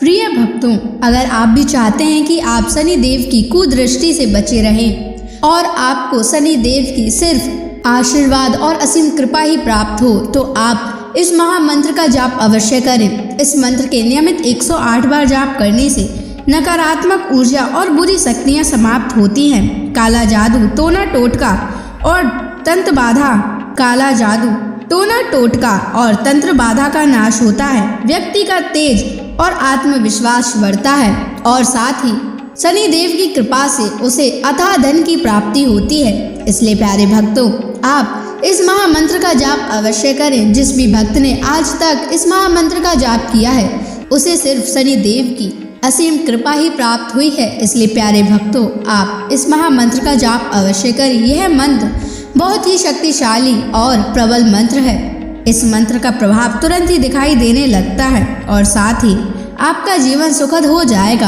प्रिय भक्तों, अगर आप भी चाहते हैं कि आप शनि देव की कुदृष्टि से बचे रहें और आपको शनि देव की सिर्फ आशीर्वाद और असीम कृपा ही प्राप्त हो, तो आप इस महामंत्र का जाप अवश्य करें। इस मंत्र के नियमित 108 बार जाप करने से नकारात्मक ऊर्जा और बुरी शक्तियां समाप्त होती हैं। काला जादू, टोना टोटका और तंत्र बाधा, काला जादू, टोना टोटका और तंत्र बाधा का नाश होता है। व्यक्ति का तेज और आत्मविश्वास बढ़ता है और साथ ही शनि देव की कृपा से उसे अथाह धन की प्राप्ति होती है। इसलिए प्यारे भक्तों, आप इस महामंत्र का जाप अवश्य करें। जिस भी भक्त ने आज तक इस महामंत्र का जाप किया है, उसे सिर्फ शनि देव की असीम कृपा ही प्राप्त हुई है। इसलिए प्यारे भक्तों, आप इस महामंत्र का जाप अवश्य करें। यह मंत्र बहुत ही शक्तिशाली और प्रबल मंत्र है। इस मंत्र का प्रभाव तुरंत ही दिखाई देने लगता है और साथ ही आपका जीवन सुखद हो जाएगा।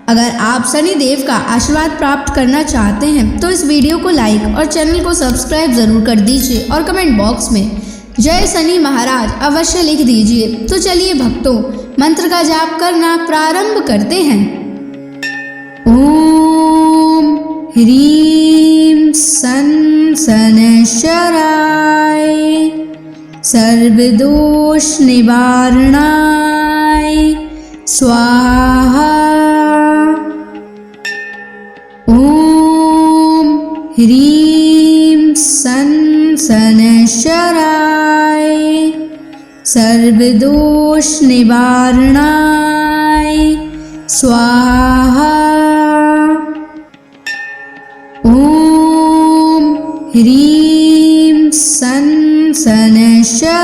अगर आप शनि देव का आशीर्वाद प्राप्त करना चाहते हैं तो इस वीडियो को लाइक और चैनल को सब्सक्राइब जरूर कर दीजिए और कमेंट बॉक्स में जय शनि महाराज अवश्य लिख दीजिए। तो चलिए भक्तों, मंत्र का जाप करना प्रारंभ करते हैं। ओम ह्रीं सन शनैश्चराय सर्वदोष निवारणाय स्वाहा। ओम ह्रीं सन शनैश्चराय सर्वदोष निवारणाय स्वाहा। ओम ह्रीं सन शनैश्चराय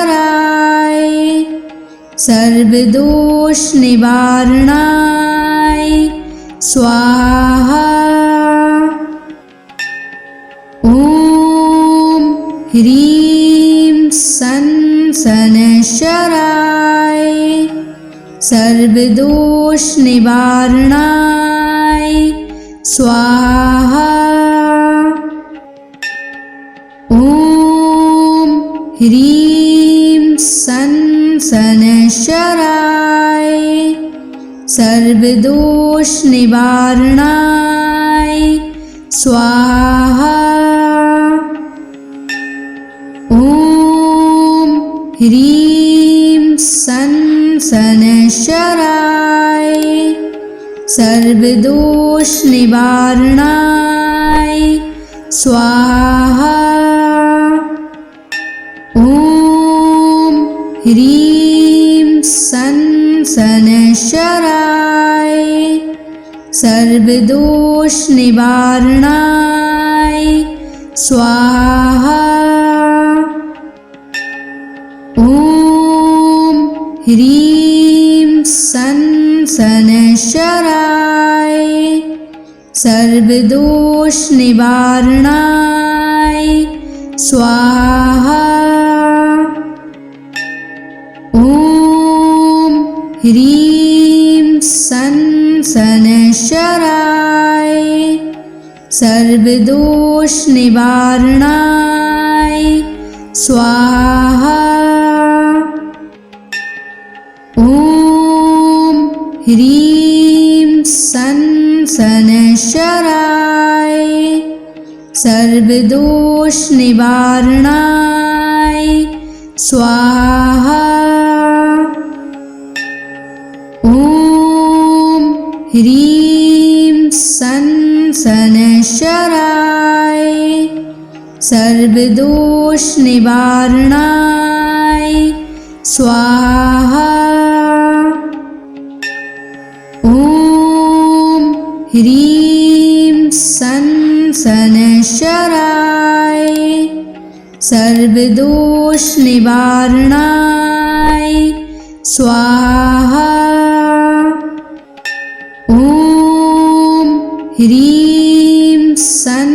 सर्वदोष निवारणाय स्वाहा। ओम ह्रीं सन शनैश्चराय सर्वदोष निवारणाय स्वाहा। ओम ह्रीं सन शनैश्चराय सर्वदोष निवारणाय स्वाहा। ओम ह्रीं सन शनैश्चराय सर्वदोष निवारणाय स्वाहा। ओम ह्रीं सन शनैश्चराय सर्वदोष निवारणाय स्वाहा। ओम ह्रीं सन शनैश्चराय सर्वदोष निवारणाय स्वाहा। ओम ह्रीं सन शनैश्चराय सर्वदोष निवारणाय स्वाहा। ओम ह्रीं सन शनैश्चराय सर्वदोष निवारणाय स्वाहा। ओम ह्रीं सन शनैश्चराय सर्वदोष निवारणाय स्वाहा। ओम ह्रीं सन शनैश्चराय सर्वदोष निवारणाय स्वाहा। ओम ह्रीं सन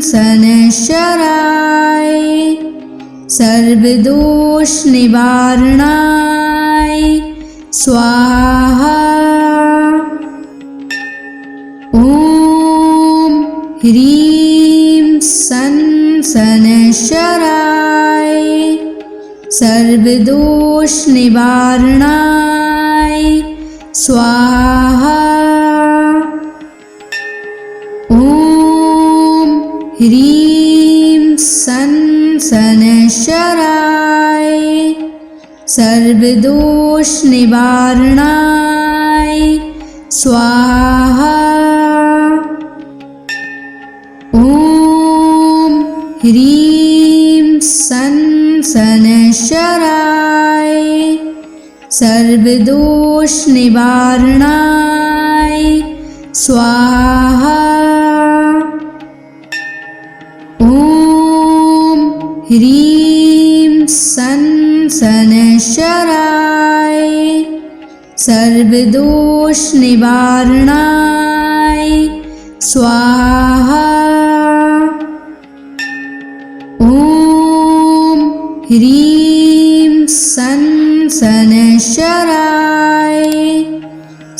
शनैश्चराय सर्वदोष निवारणाय स्वाहा। ओम ह्रीं सन शनैश्चराय सर्वदोष निवारणाय स्वाहा। ॐ ह्रीं सन् शनैश्चराय सर्वदोषनिवारणाय स्वाहा। ॐ ह्रीं सन् शनैश्चराय सर्वदोषनिवारणाय स्वाहा। ॐ ह्रीं सन् शनैश्चराय सर्वदोषनिवारणाय स्वाहा। ॐ ह्रीं सन् शनैश्चराय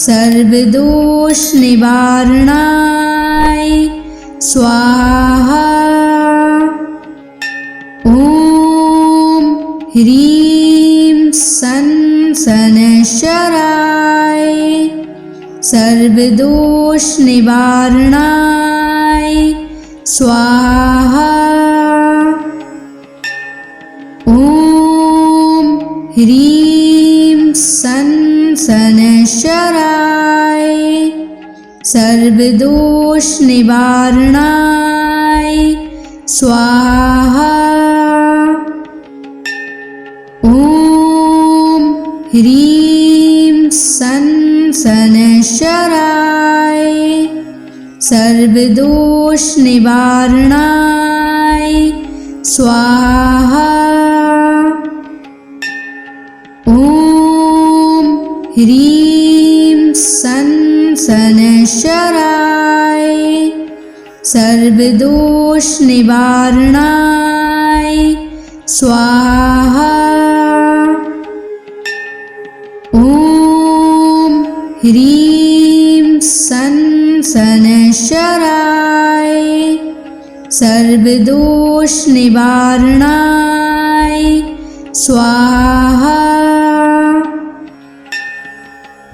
सर्वदोषनिवारणाय स्वाहा। ॐ ह्रीं सन् शनैश्चराय सर्वदोषनिवारणाय स्वाहा। ॐ ह्रीं सन् शनैश्चराय सर्वदोषनिवारणाय स्वाहा। ॐ ह्रीं सन् शनैश्चराय सर्वदोषनिवारणाय स्वाहा। ॐ ह्रीं सन् शनैश्चराय सर्वदोषनिवारणाय स्वाहा। ॐ ह्रीं सन् शनैश्चराय सर्वदोषनिवारणाय स्वाहा।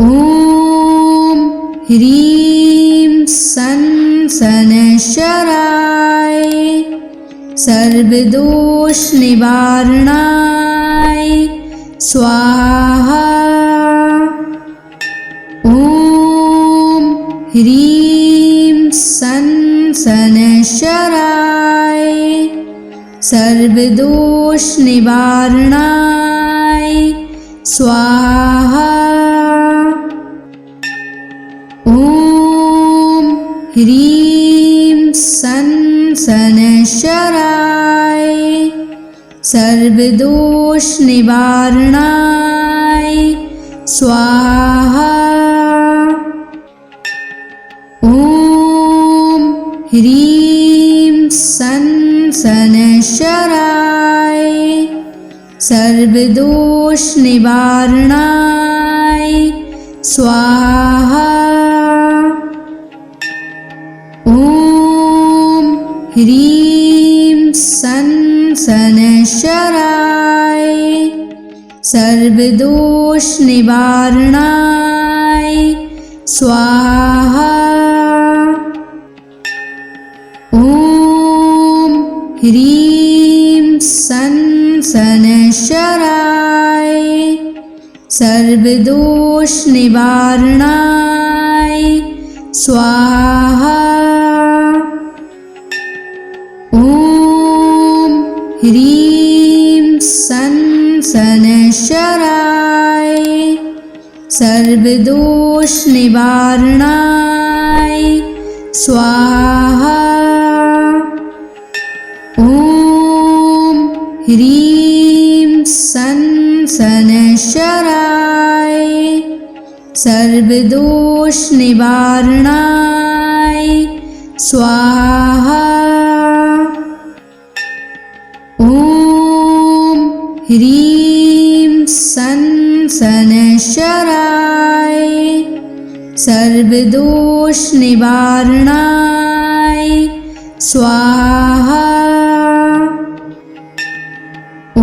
ॐ ह्रीं सन् शनैश्चराय सर्वदोषनिवारणाय स्वाहा। ॐ ह्रीं सन् शनैश्चराय सर्वदोषनिवारणाय स्वाहा। ॐ ह्रीं सन् शनैश्चराय सर्वदोषनिवारणाय स्वाहा। ॐ ह्रीं सन् शनैश्चराय सर्वदोषनिवारणाय स्वाहा। ॐ ह्रीं सन् शनैश्चराय सर्वदोषनिवारणाय स्वाहा। ॐ ह्रीं सन् शनैश्चराय सर्वदोषनिवारणाय स्वाहा। ॐ ह्रीं सन् शनैश्चराय सर्वदोषनिवारणाय स्वाहा। ॐ ह्रीं सन् शनैश्चराय सर्वदोषनिवारणाय स्वाहा। ॐ ह्रीं सन् शनैश्चराय सर्वदोषनिवारणाय स्वाहा। ॐ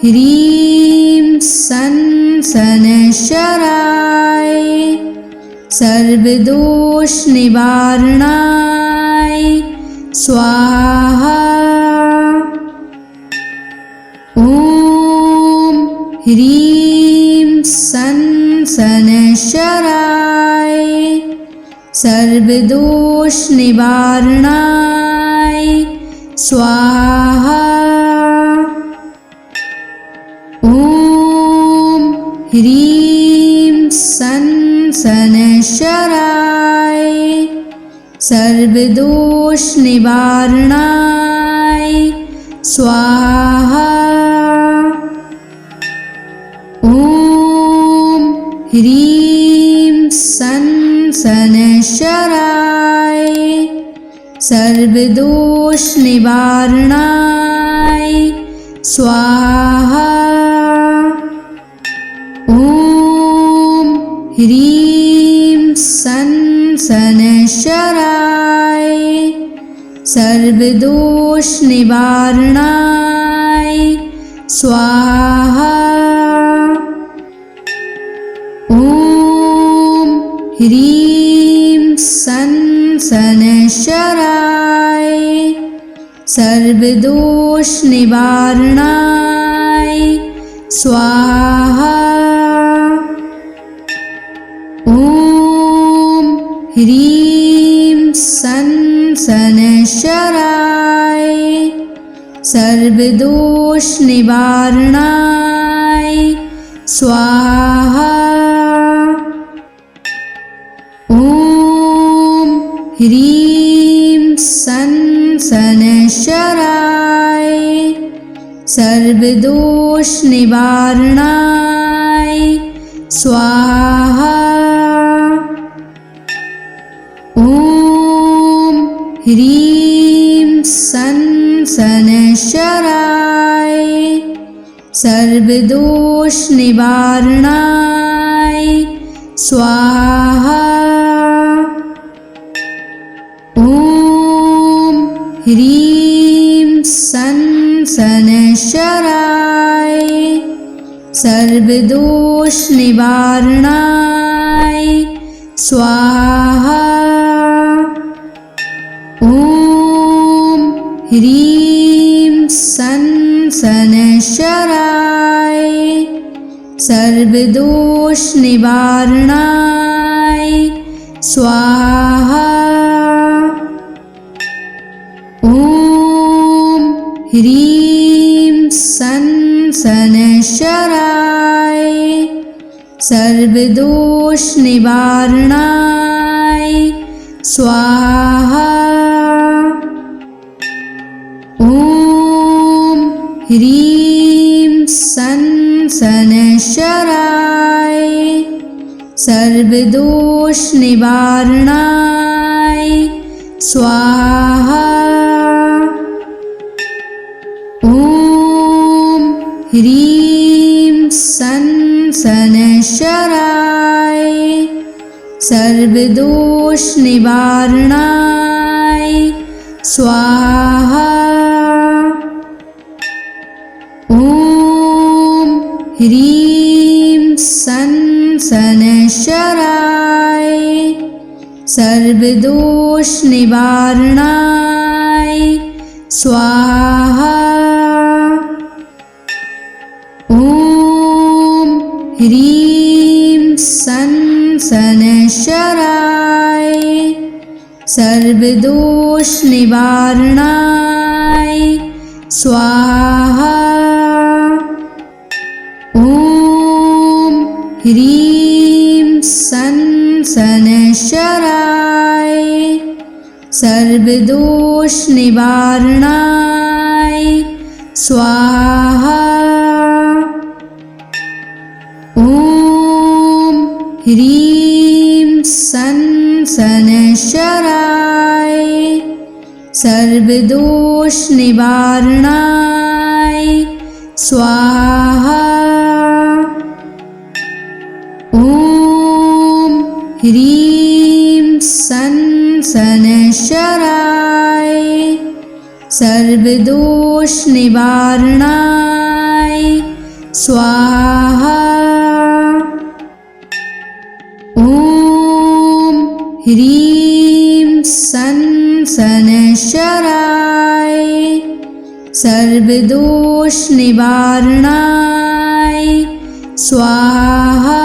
ह्रीं सन् सनशराय सर्वदोष निवारणाय स्वाहा। ॐ ह्रीं सनशराय सर्वदोष निवारणाय स्वाहा। ॐ ह्रीं सनशराय सर्वदोष निवारणाय स्वाहा। ॐ ह्रीं सनशराय सर्वदोष निवारणाय स्वाहा। ॐ ह्रीं सनशराय सर्वदोष निवारणाय स्वाहा। ॐ ह्रीं सनशराय सर्वदोष निवारणाय स्वाहा। ॐ ह्रीं सनशराय सर्वदोष निवारणाय स्वाहा। ॐ ह्रीं सनशराय सर्वदोष निवारणाय स्वाहा। ॐ ह्रीं सनशराय सर्वदोष निवारणाय स्वाहा। ॐ ह्रीं सनशराय सर्वदोष निवारणाय स्वाहा। ॐ ह्रीं सनशराय सर्वदोष निवारणाय स्वाहा। ॐ ह्रीं सनशराय सर्वदोष निवारणाय स्वाहा। ॐ ह्रीं सनशराय सर्वदोष निवारणाय स्वाहा। ॐ ह्रीं सनशराय सर्वदोष निवारणाय स्वाहा। ॐ ह्रीं सनशराय सर्वदोष निवारणाय स्वाहा। ॐ ह्रीं सनशराय सर्वदोष निवारणाय स्वाहा। ॐ ह्रीं सनशराय सर्वदोष निवारणाय स्वाहा। ॐ ह्रीं सनशराय सर्वदोष निवारणाय स्वाहा। ॐ ह्रीं सनशराय सर्वदोष निवारणाय स्वाहा। ह्रीं सन शनैश्चराय सर्वदोष निवारणाय स्वाहा।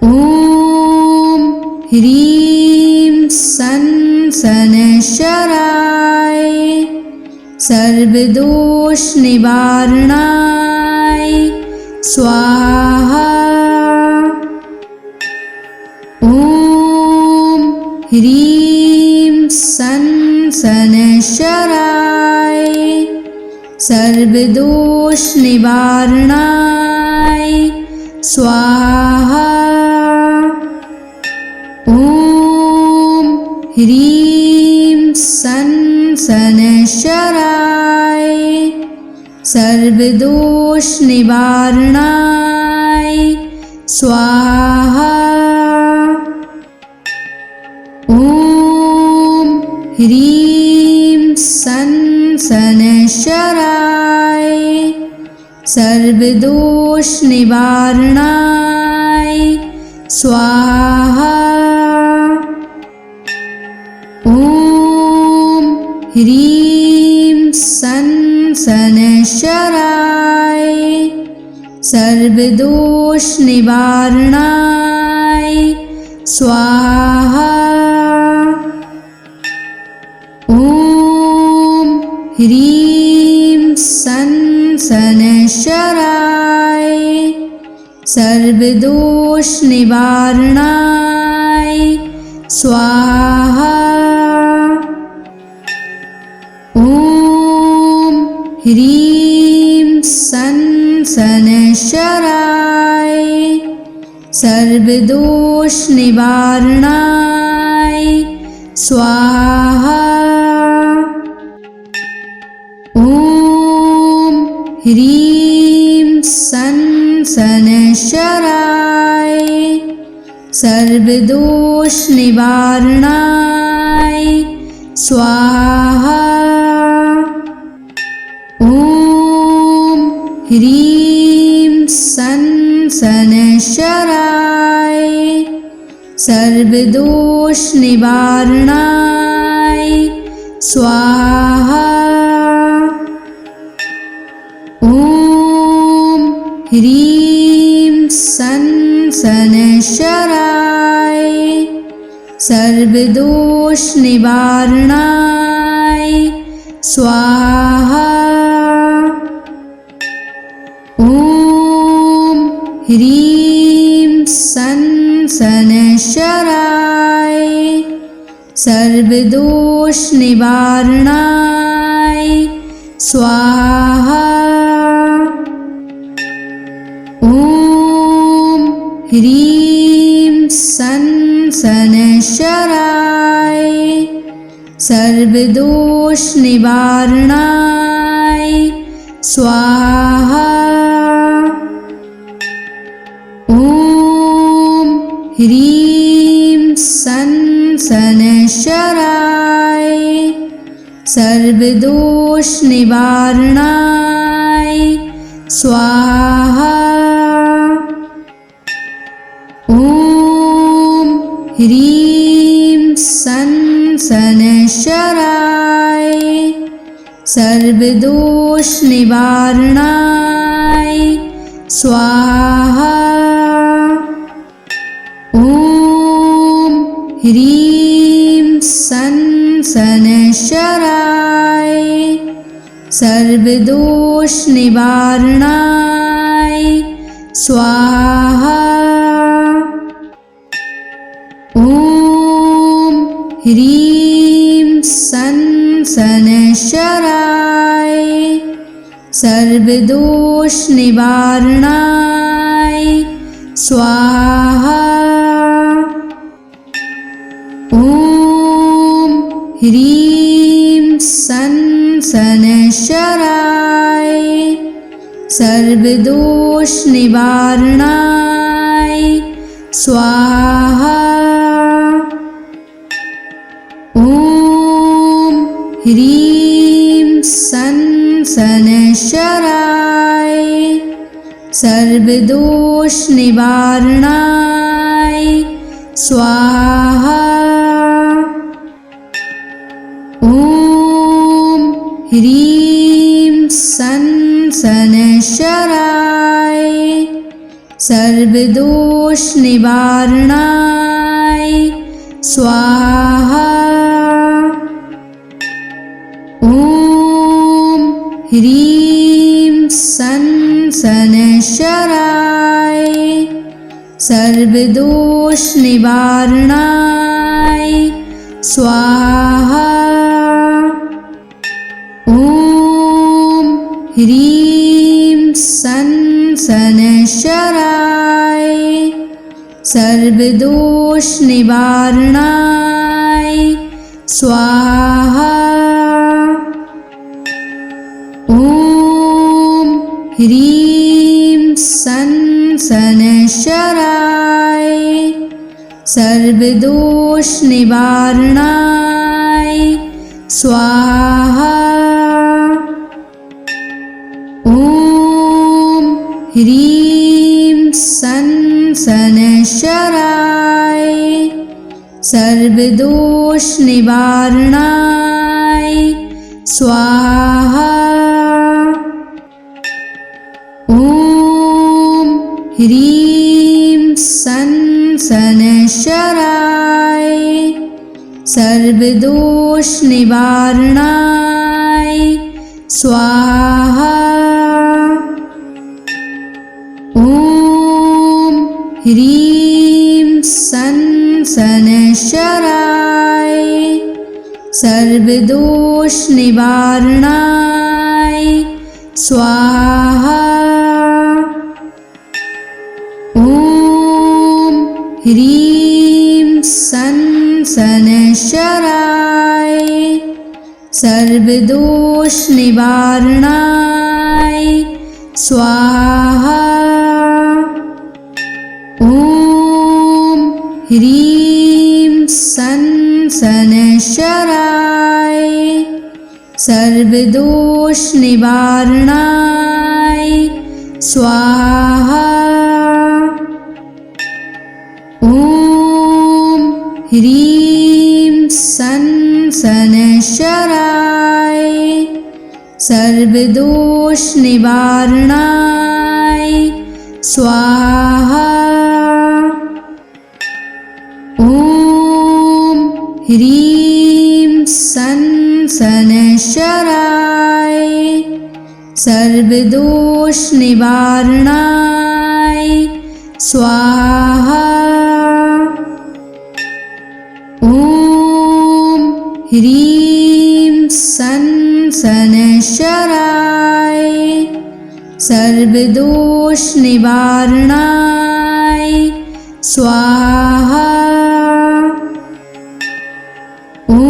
ॐ ह्रीं सन शनैश्चराय सर्वदोष निवारणाय स्वाहा। ॐ ह्रीं सन शनैश्चराय सर्वदोष निवारणाय स्वाहा। ॐ ह्रीं सन शनैश्चराय सर्वदोष निवारणाय स्वाहा। ॐ ह्रीं सन शनैश्चराय सर्वदोष निवारणाय स्वाहा। ॐ ह्रीं सन शनैश्चराय सर्वदोष निवारणाय स्वाहा। ॐ ह्रीं सन शनैश्चराय सर्वदोष निवारणाय स्वाहा। ॐ ह्रीं सन शनैश्चराय सर्वदोष निवारणाय स्वाहा। ॐ ह्रीं सन शनैश्चराय सर्वदोष निवारणाय स्वाहा। ॐ ह्रीं सन शनैश्चराय सर्वदोष निवारणाय स्वाहा। ॐ ह्रीं सन शनैश्चराय सर्वदोष निवारणाय स्वाहा। ॐ ह्रीं सन शनैश्चराय सर्वदोष निवारणाय स्वाहा। ॐ ह्रीं सन शनैश्चराय सर्वदोष निवारणाय स्वाहा। ॐ ह्रीं सन शनैश्चराय सर्वदोष निवारणाय स्वाहा। ॐ ह्रीं सन शनैश्चराय सर्वदोष निवारणाय स्वाहा। ॐ ह्रीं सन शनैश्चराय सर्वदोष निवारणाय स्वाहा। ॐ ह्रीं सन शनैश्चराय सर्वदोष निवारणाय स्वाहा। ॐ ह्रीं सन शनैश्चराय सर्वदोष निवारणाय स्वाहा। ॐ ह्रीं सन शनैश्चराय सर्वदोष निवारणाय स्वाहा। ॐ ह्रीं सन् शनैश्चराय सर्वदोषनिवारणाय स्वाहा। ॐ ह्रीं सन् शनैश्चराय सर्वदोषनिवारणाय स्वाहा। ॐ ह्रीं सन् शनैश्चराय सर्वदोषनिवारणाय स्वाहा। ॐ ह्रीं सन् शनैश्चराय सर्वदोषनिवारणाय स्वाहा। ॐ ह्रीं सन् शनैश्चराय सर्वदोषनिवारणाय स्वाहा। ॐ ह्रीं सन् शनैश्चराय सर्वदोषनिवारणाय स्वाहा। ॐ ह्रीं सन् शनैश्चराय सर्वदोषनिवारणाय स्वाहा। ॐ ह्रीं सन् शनैश्चराय सर्वदोषनिवारणाय स्वाहा। ॐ ह्रीं सन् शनैश्चराय सर्वदोषनिवारणाय स्वाहा। ॐ ह्रीं सन् शनैश्चराय सर्वदोषनिवारणाय स्वाहा। ॐ ह्रीं सन् शनैश्चराय सर्वदोषनिवारणाय स्वाहा। ॐ ह्रीं सन् शनैश्चराय सर्वदोषनिवारणाय स्वाहा। ॐ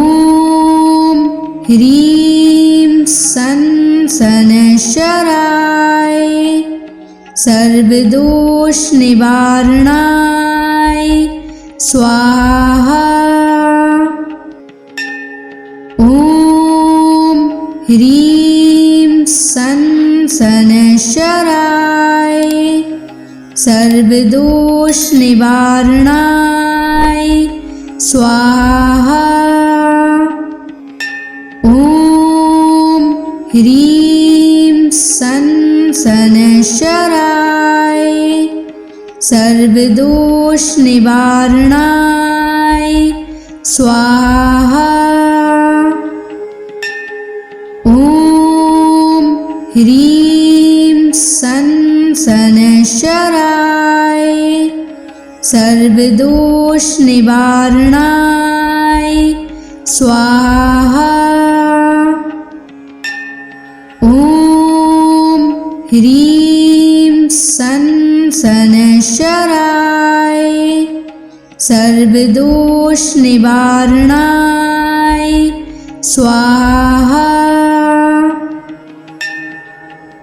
ह्रीं सन् शनैश्चराय सर्वदोषनिवारणाय स्वाहा। ॐ ह्रीं सन् शनैश्चराय सर्वदोषनिवारणाय स्वाहा। ॐ ह्रीं सन् शनैश्चराय सर्वदोषनिवारणाय स्वाहा। ॐ ह्रीं सन् शनैश्चराय सर्वदोषनिवारणाय स्वाहा। ॐ ह्रीं सन् शनैश्चराय सर्वदोषनिवारणाय स्वाहा।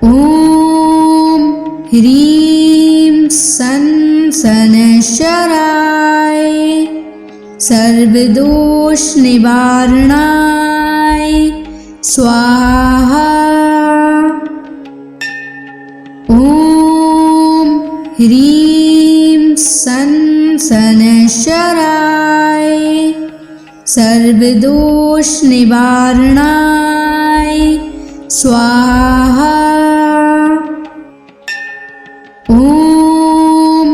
ॐ ह्रीं सन् शनैश्चराय सर्वदोषनिवारणाय स्वाहा। ॐ ह्रीं सन् शनैश्चराय सर्वदोष निवारणाय स्वाहा। ॐ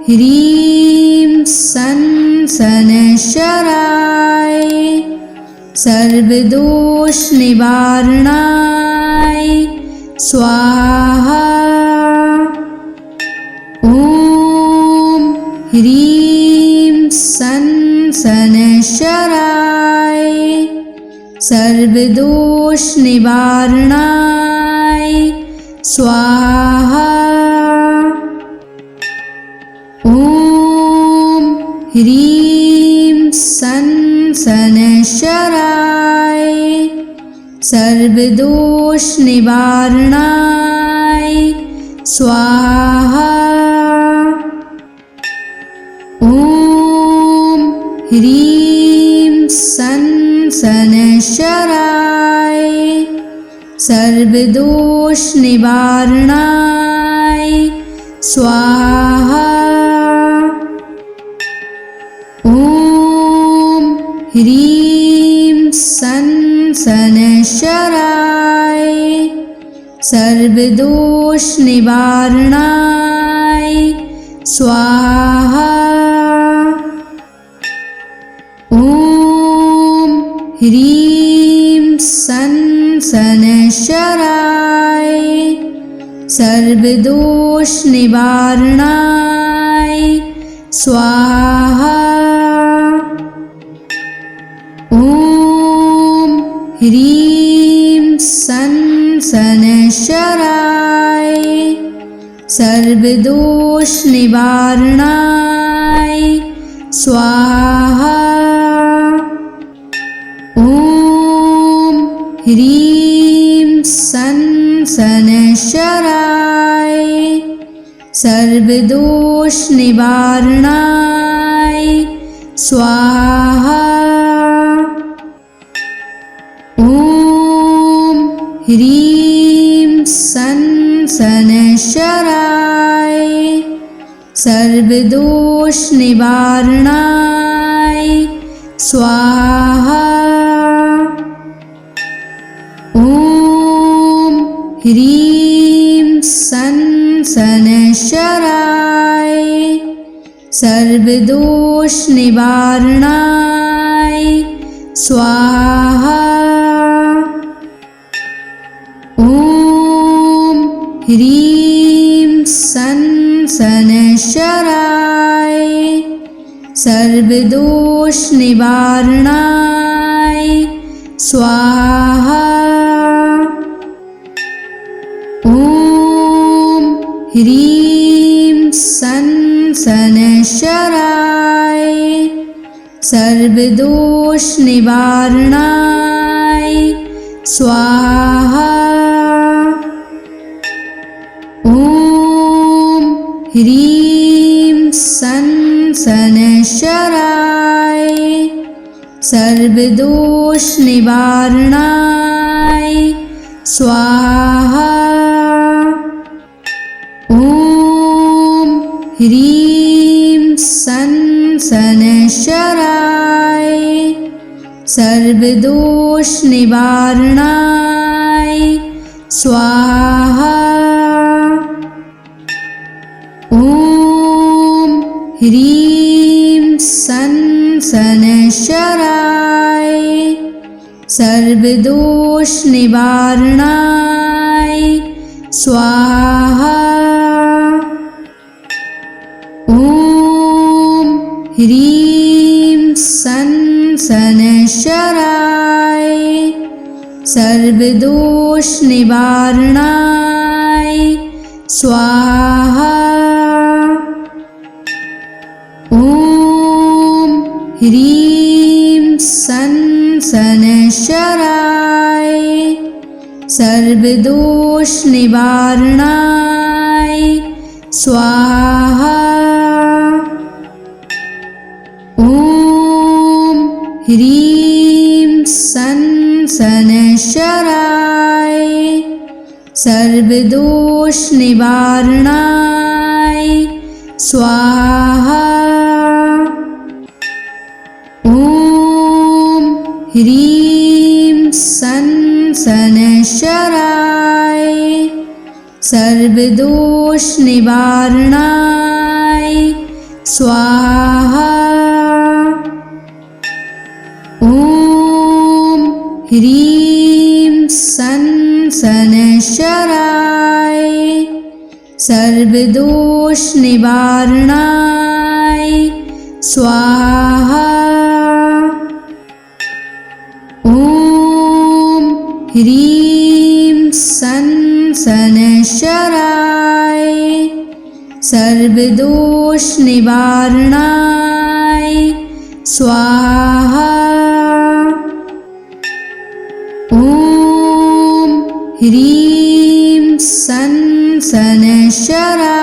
ह्रीं सं शनैश्चराय सर्वदोष निवारणाय स्वाहा। ॐ ह्रीं सं शनैश्चराय सर्वदोष निवारणाय स्वाहा। ॐ ह्रीं सं शनैश्चराय सर्वदोष निवारणाय स्वाहा। ॐ ह्रीं सं शनैश्चराय सर्वदोष निवारणाय स्वाहा। ॐ ह्रीं सं शनैश्चराय सर्वदोष निवारणाय स्वाहा। ॐ ह्रीं सं शनैश्चराय सर्वदोष निवारणाय स्वाहा। ॐ ह्रीं सं शनैश्चराय सर्वदोष निवारणाय स्वाहा। ॐ ह्रीं सं शनैश्चराय सर्वदोष निवारणाय स्वाहा। ॐ ह्रीं सं शनैश्चराय सर्वदोष निवारणाय स्वाहा। ॐ ह्रीं सं शनैश्चराय सर्वदोष निवारणाय स्वाहा। ॐ ह्रीं सं शनैश्चराय सर्वदोष निवारणाय स्वाहा। ॐ ह्रीं सं शनैश्चराय सर्वदोष निवारणाय स्वाहा। ॐ ह्रीं सं शनैश्चराय सर्वदोष निवारणाय स्वाहा। ॐ ह्रीं सं शनैश्चराय सर्वदोष निवारणाय स्वाहा। ॐ ह्रीं सं शनैश्चराय सर्वदोष निवारणाय स्वाहा। ॐ ह्रीं सं शनैश्चराय सर्वदोष निवारणाय स्वाहा। ॐ ह्रीं सं शनैश्चराय सर्वदोष निवारणाय स्वाहा। ॐ ह्रीं सं शनैश्चराय सर्वदोष निवारणाय स्वाहा। ॐ ह्रीं सन शनैश्चराय सर्वदोष निवारणाय स्वाहा। ॐ ह्रीं सन शनैश्चराय सर्वदोष निवारणाय स्वाहा। ॐ ह्रीं सन शनैश्चराय सर्वदोष निवारणाय स्वाहा। ॐ ह्रीं सन शनैश्चराय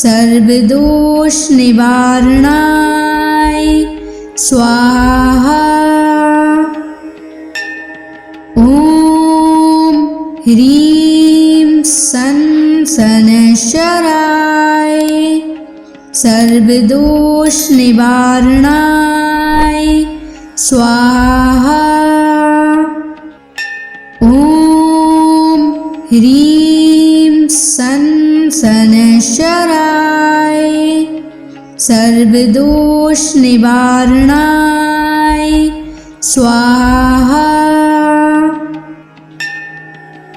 सर्वदोष निवारणाय स्वाहा। ॐ ह्रीं सन शनैश्चराय सर्वदोष निवारणाय स्वाहा। ॐ ह्रीं सन शनैश्चराय सर्वदोष निवारणाय स्वाहा।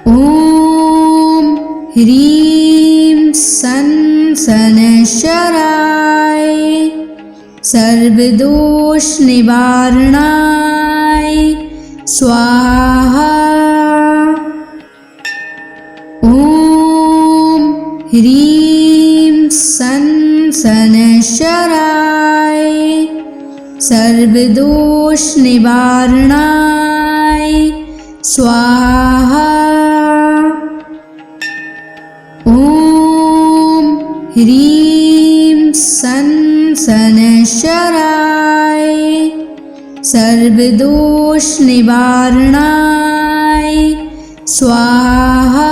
ॐ ह्रीं सन शनैश्चराय सर्वदोष निवारणाय स्वाहा। ॐ ह्रीं सन शनैश्चराय सर्वदोष निवारणाय स्वाहा। ॐ ह्रीं सन शनैश्चराय सर्वदोष निवारणाय स्वाहा।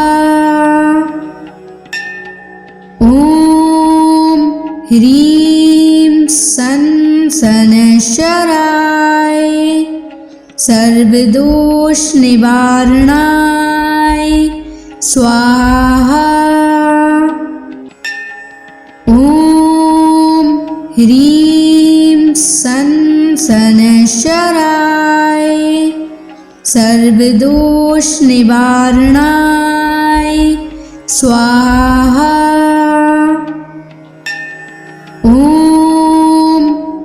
ॐ ह्रीं सन शनैश्चराय सर्वदोष निवारणाय स्वाहा। ॐ ह्रीं सन शनैश्चराय सर्वदोष निवारणाय स्वाहा। ॐ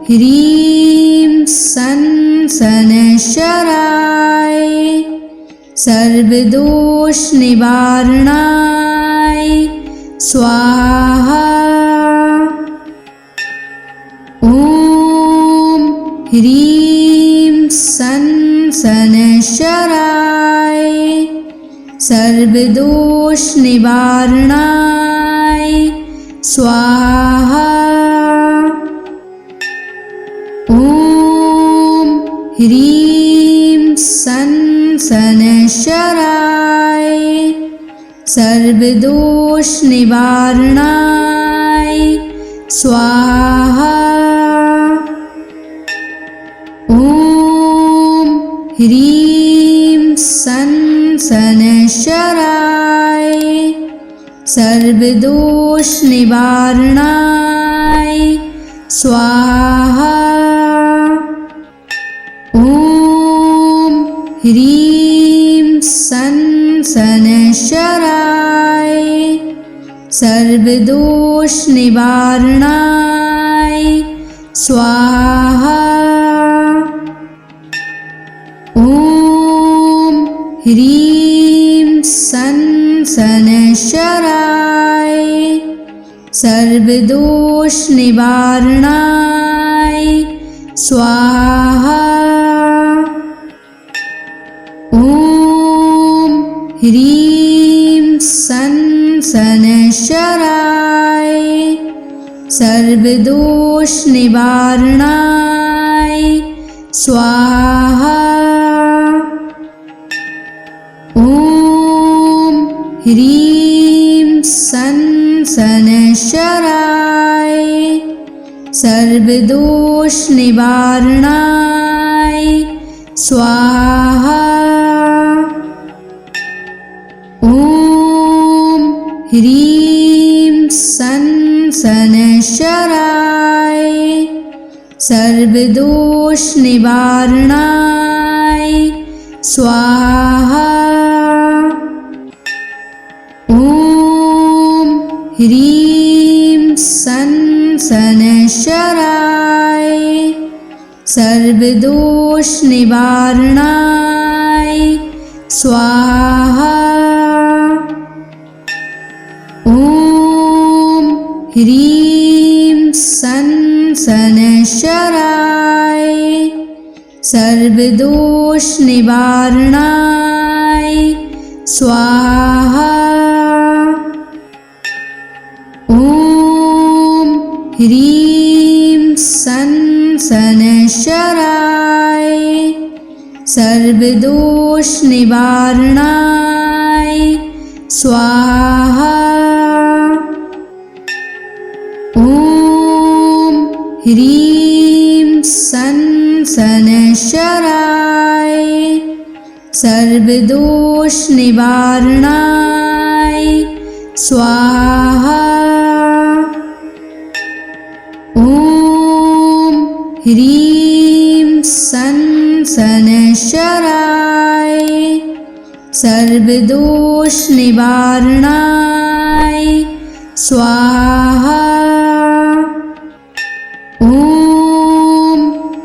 ह्रीं सन शनैश्चराय सर्वदोष निवारणाय स्वाहा। ॐ ह्रीं सन शनैश्चराय सर्वदोष निवारणाय स्वाहा। ॐ ह्रीं सन शनैश्चराय सर्वदोष निवारणाय स्वाहा। ॐ ह्रीं सन शनैश्चराय सर्वदोष निवारणाय स्वाहा। ॐ ह्रीं सन शनैश्चराय सर्वदोष निवारणाय स्वाहा। ॐ ह्रीं सन शनैश्चराय सर्वदोष निवारणाय स्वाहा। ॐ ह्रीं सन शनैश्चराय सर्वदोष निवारणाय स्वाहा। ॐ ह्रीं सन शनैश्चराय सर्वदोष निवारणाय स्वाहा। ॐ ह्रीं सं शनैश्चराय सर्वदोषनिवारणाय स्वाहा। ॐ ह्रीं सं शनैश्चराय सर्वदोषनिवारणाय स्वाहा। ॐ ह्रीं सं शनैश्चराय सर्वदोषनिवारणाय स्वाहा। ॐ ह्रीं सं शनैश्चराय सर्वदोषनिवारणाय स्वाहा। ॐ ह्रीं सं शनैश्चराय सर्वदोषनिवारणाय स्वाहा। ॐ ह्रीं सं शनैश्चराय सर्वदोषनिवारणाय स्वाहा। ॐ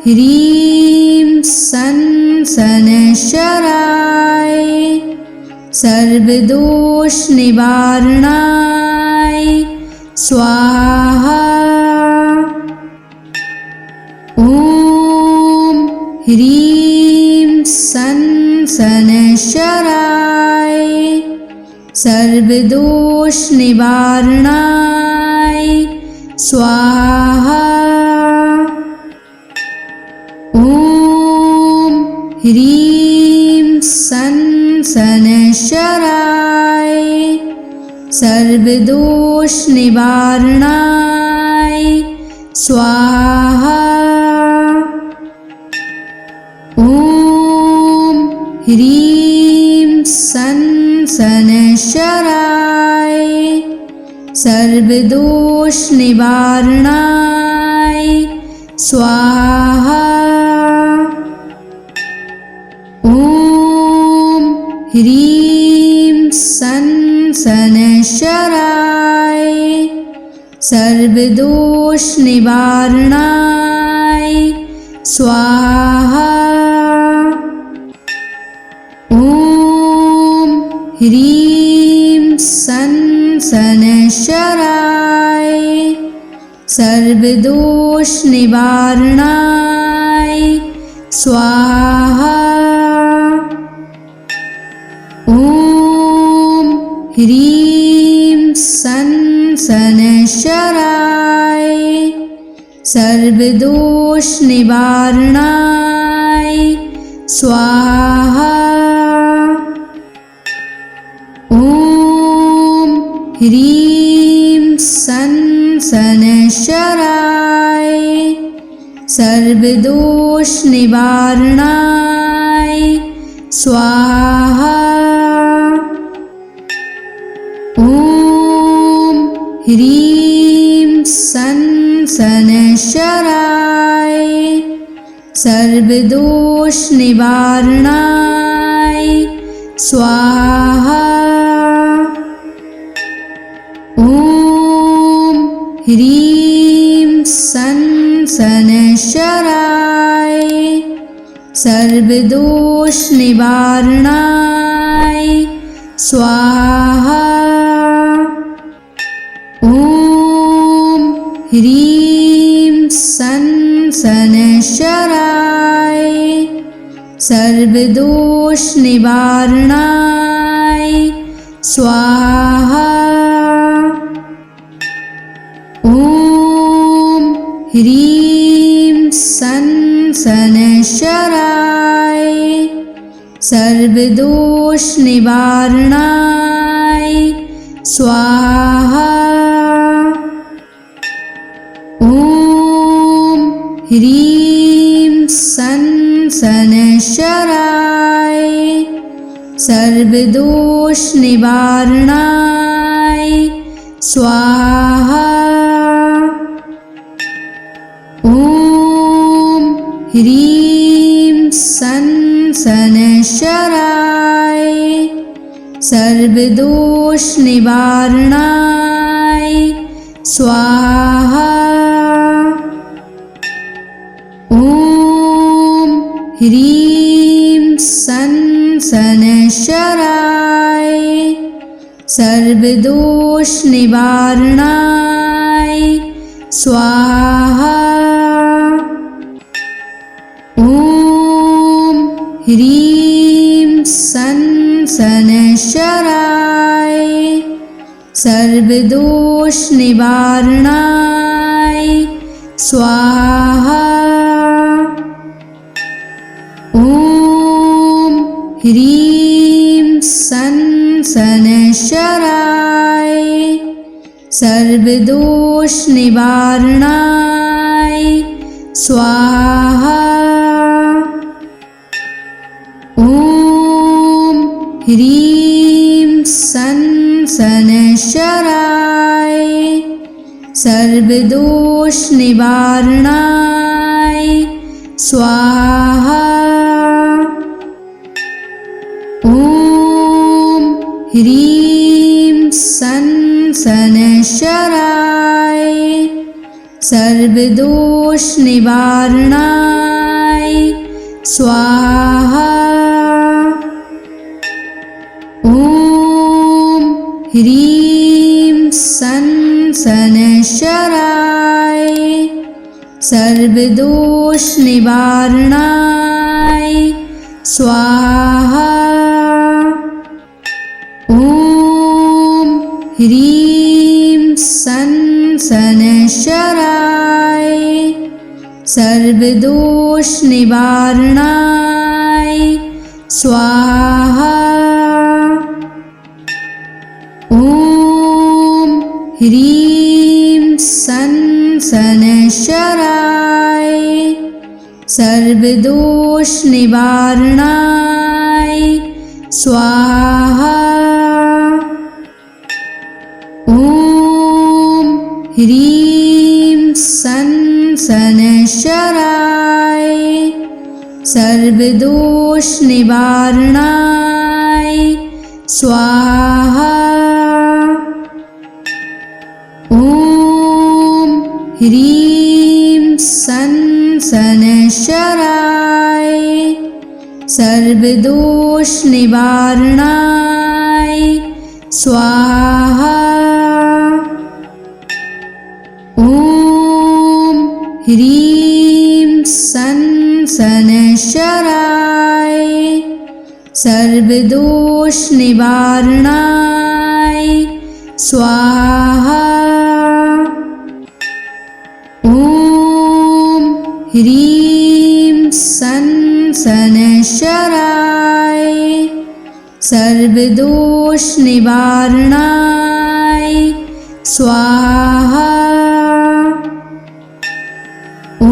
ह्रीं सं शनैश्चराय सर्वदोषनिवारणाय स्वाहा। ॐ ह्रीं सं शनैश्चराय सर्वदोषनिवारणाय स्वाहा। ॐ ह्रीं सं शनैश्चराय सर्वदोषनिवारणाय स्वाहा। ॐ ह्रीं सं शनैश्चराय सर्वदोषनिवारणाय स्वाहा। ॐ ह्रीं सं शनैश्चराय सर्वदोषनिवारणाय स्वाहा। ॐ ह्रीं सं शनैश्चराय सर्वदोषनिवारणाय स्वाहा। ॐ ह्रीं सं शनैश्चराय सर्वदोषनिवारणाय स्वाहा। ॐ ह्रीं सं शनैश्चराय सर्वदोषनिवारणाय स्वाहा। ॐ ह्रीं सं शनैश्चराय सर्वदोषनिवारणाय स्वाहा। ॐ ह्रीं सं शनैश्चराय सर्वदोषनिवारणाय स्वाहा। ॐ ह्रीं सं शनैश्चराय सर्वदोषनिवारणाय स्वाहा। ॐ ह्रीं सं शनैश्चराय सर्वदोषनिवारणाय स्वाहा। ॐ ह्रीं सं सनशराय सर्वदोष निवारणाय स्वाहा। ॐ ह्रीं सनशराय सर्वदोष निवारणाय स्वाहा। ॐ ह्रीं सनशराय सर्वदोष निवारणाय स्वाहा। ॐ ह्रीं सनशराय सर्वदोष निवारणाय स्वाहा। ॐ ह्रीं सनशराय सर्वदोष निवारणाय स्वाहा। ॐ ह्रीं सनशराय सर्वदोष निवारणाय स्वाहा। ॐ ह्रीं सनशराय सर्वदोष निवारणाय स्वाहा। ॐ ह्रीं सनशराय सर्वदोष निवारणाय स्वाहा। ॐ ह्रीं सनशराय सर्वदोष निवारणाय स्वाहा। ॐ ह्रीं सनशराय सर्वदोष निवारणाय स्वाहा। ॐ ह्रीं सनशराय सर्वदोष निवारणाय स्वाहा। ॐ ह्रीं सनशराय सर्वदोष निवारणाय स्वाहा। ॐ ह्रीं सनशराय सर्वदोष निवारणाय स्वाहा। ॐ ह्रीं सनशराय सर्वदोष निवारणाय स्वाहा। ॐ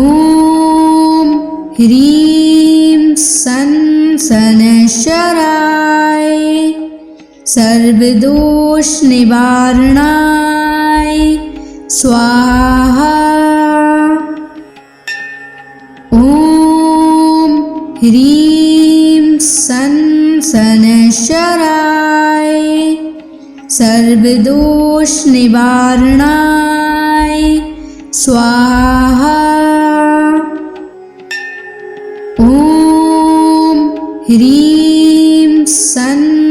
ह्रीं सनशराय सर्वदोष निवारणाय स्वाहा। ॐ ह्रीं सनशराय सर्वदोष निवारणाय स्वाहा। ॐ ह्रीं सनशराय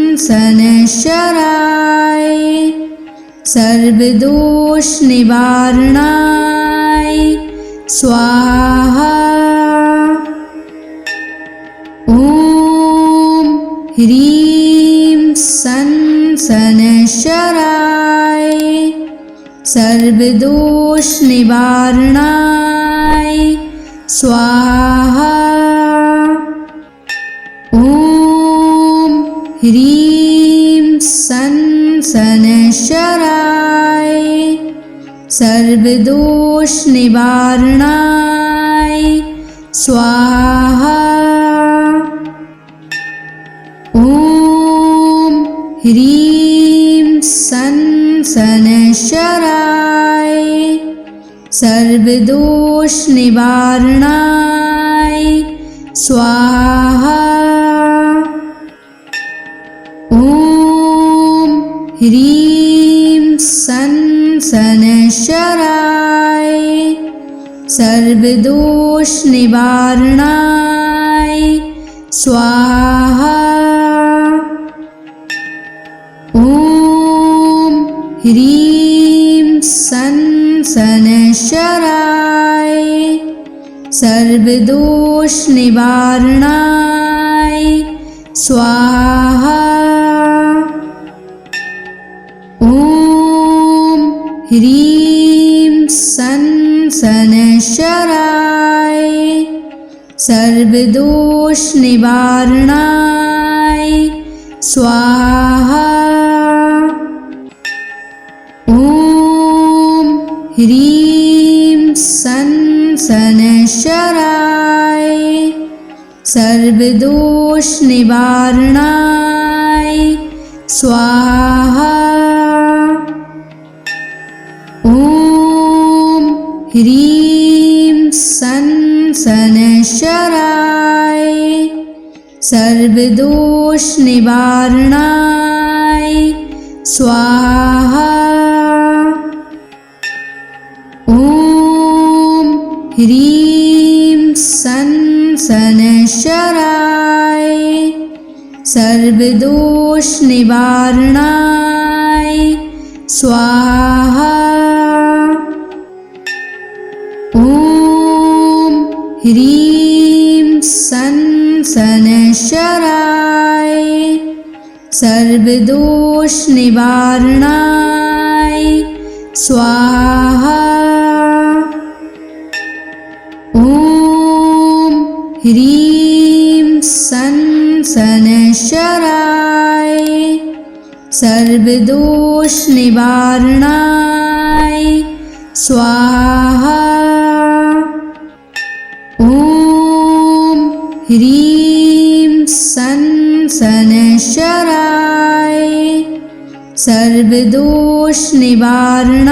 सर्वदोष निवारणाय स्वाहा। ॐ ह्रीं सनशराय सर्वदोष निवारणाय स्वाहा। ॐ ह्रीं सनशराय सर्वदोष निवारणाय स्वाहा। ह्रीं सन शनैश्चराय सर्वदोष निवारणाय स्वाहा। ॐ ह्रीं सन शनैश्चराय सर्वदोष निवारणाय स्वाहा। ॐ ह्रीं सन शनैश्चराय सर्वदोष निवारणाय स्वाहा। ॐ ह्रीं सन शनैश्चराय सर्वदोष निवारणाय स्वाहा। ॐ ह्रीं सन शनैश्चराय सर्वदोष निवारणाय स्वाहा। ॐ ह्रीं सन शनैश्चराय सर्वदोष निवारणाय स्वाहा। ॐ ह्रीं सन शनैश्चराय सर्वदोष निवारणाय स्वाहा। ॐ ह्रीं सन शनैश्चराय सर्वदोष निवारणाय स्वाहा। ॐ ह्रीं सन शनैश्चराय सर्वदोष निवारणाय स्वाहा। ॐ ह्रीं सन शनैश्चराय सर्वदोष निवारणाय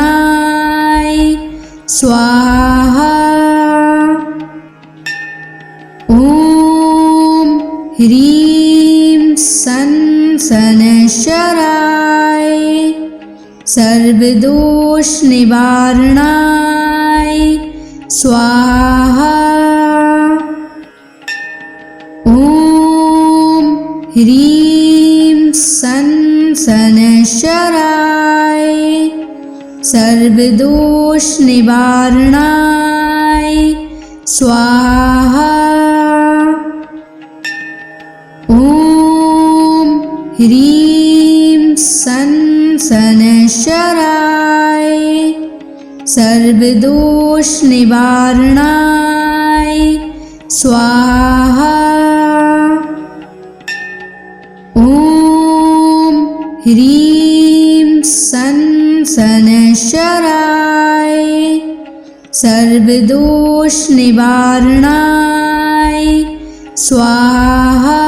स्वाहा। ॐ ह्रीं सन शनैश्चराय सर्वदोष निवारणाय स्वाहा। ॐ ह्रीं सन शनैश्चराय सर्वदोष निवारणाय स्वाहा। ॐ ह्रीं सन शनैश्चराय सर्वदोष निवारणाय स्वाहा। ॐ ह्रीं सन शनैश्चराय सर्वदोष निवारणाय स्वाहा।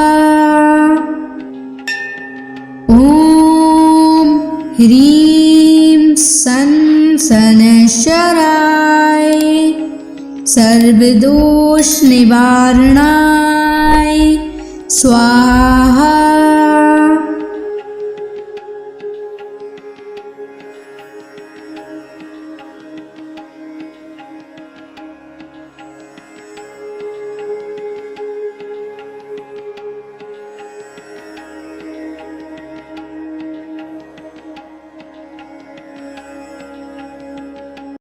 ॐ ह्रीं सन शनैश्चराय सर्वदोष निवारणाय स्वाहा।